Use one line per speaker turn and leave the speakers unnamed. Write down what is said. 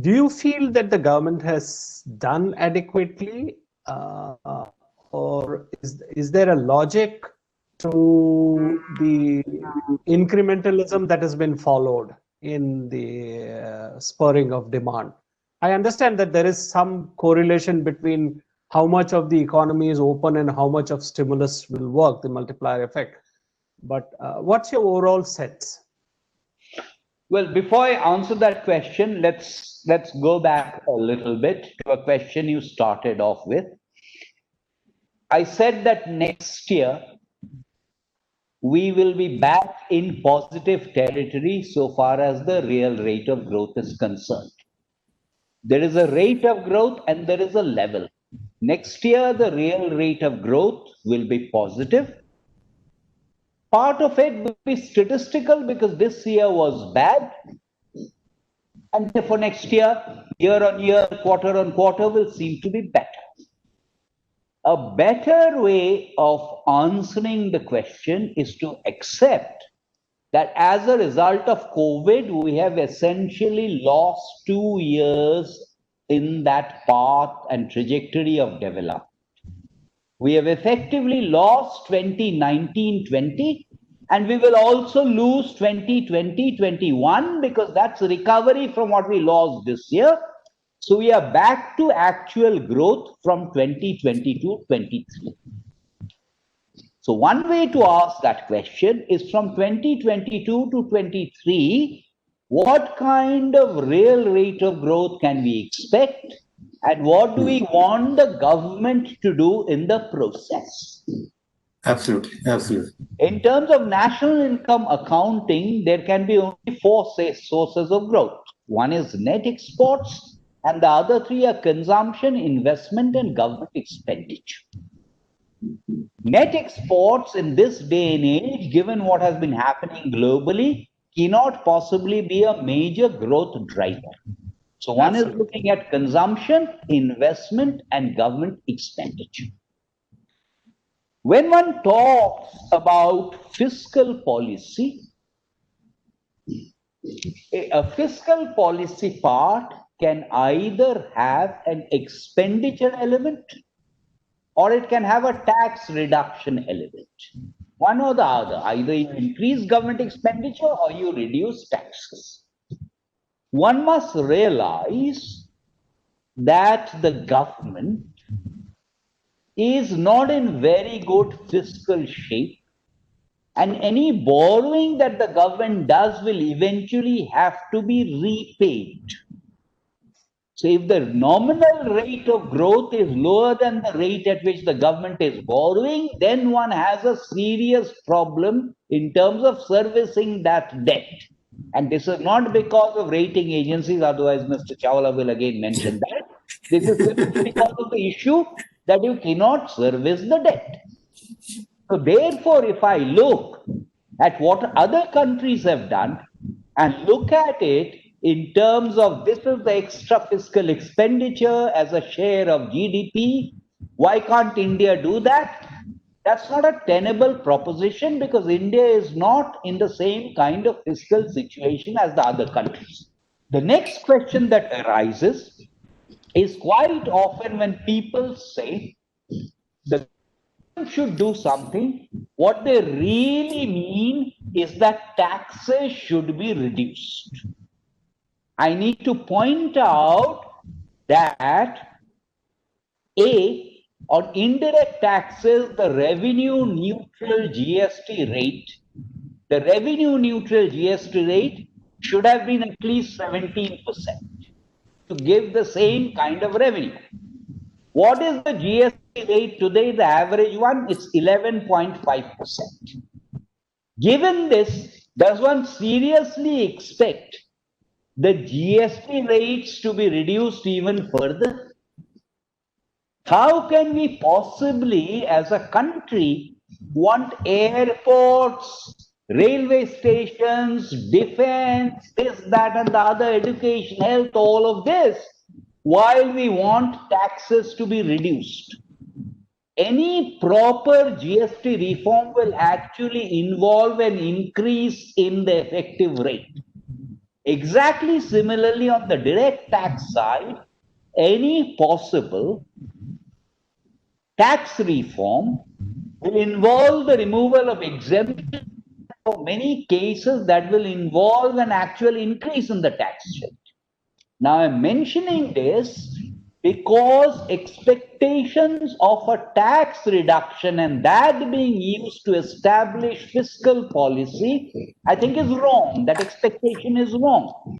Do you feel that the government has done adequately, or is there a logic to the incrementalism that has been followed in the spurring of demand? I understand that there is some correlation between how much of the economy is open and how much of stimulus will work, the multiplier effect. But what's your overall sense?
Well, before I answer that question, let's go back a little bit to a question you started off with. I said that next year we will be back in positive territory so far as the real rate of growth is concerned. There is a rate of growth and there is a level. Next year, the real rate of growth will be positive. Part of it will be statistical because this year was bad. And for next year on year, quarter on quarter will seem to be better. A better way of answering the question is to accept that as a result of COVID, we have essentially lost 2 years in that path and trajectory of development. We have effectively lost 2019-20, and we will also lose 2020-21 because that's recovery from what we lost this year. So we are back to actual growth from 2022-23. So one way to ask that question is from 2022 to 23, what kind of real rate of growth can we expect? And what do we want the government to do in the process?
Absolutely, absolutely.
In terms of national income accounting, there can be only four sources of growth. One is net exports, and the other three are consumption, investment, and government expenditure. Net exports in this day and age, given what has been happening globally, cannot possibly be a major growth driver. So one is looking at consumption, investment, and government expenditure. When one talks about fiscal policy, a fiscal policy part can either have an expenditure element or it can have a tax reduction element. One or the other, either you increase government expenditure or you reduce taxes. One must realize that the government is not in very good fiscal shape, and any borrowing that the government does will eventually have to be repaid. So if the nominal rate of growth is lower than the rate at which the government is borrowing, then one has a serious problem in terms of servicing that debt. And this is not because of rating agencies, otherwise Mr. Chawla will again mention that. This is simply because of the issue that you cannot service the debt. So therefore, if I look at what other countries have done and look at it in terms of this is the extra fiscal expenditure as a share of GDP, why can't India do that? That's not a tenable proposition because India is not in the same kind of fiscal situation as the other countries. The next question that arises is quite often when people say the government should do something, what they really mean is that taxes should be reduced. I need to point out that on indirect taxes, the revenue neutral GST rate should have been at least 17% to give the same kind of revenue. What is the GST rate today? The average one is 11.5%. Given this, does one seriously expect the GST rates to be reduced even further? How can we possibly, as a country, want airports, railway stations, defense, this, that, and the other, education, health, all of this, while we want taxes to be reduced? Any proper GST reform will actually involve an increase in the effective rate. Exactly similarly, on the direct tax side, any possible tax reform will involve the removal of exemptions for many cases that will involve an actual increase in the tax rate. Now, I'm mentioning this because expectations of a tax reduction and that being used to establish fiscal policy, I think is wrong. That expectation is wrong.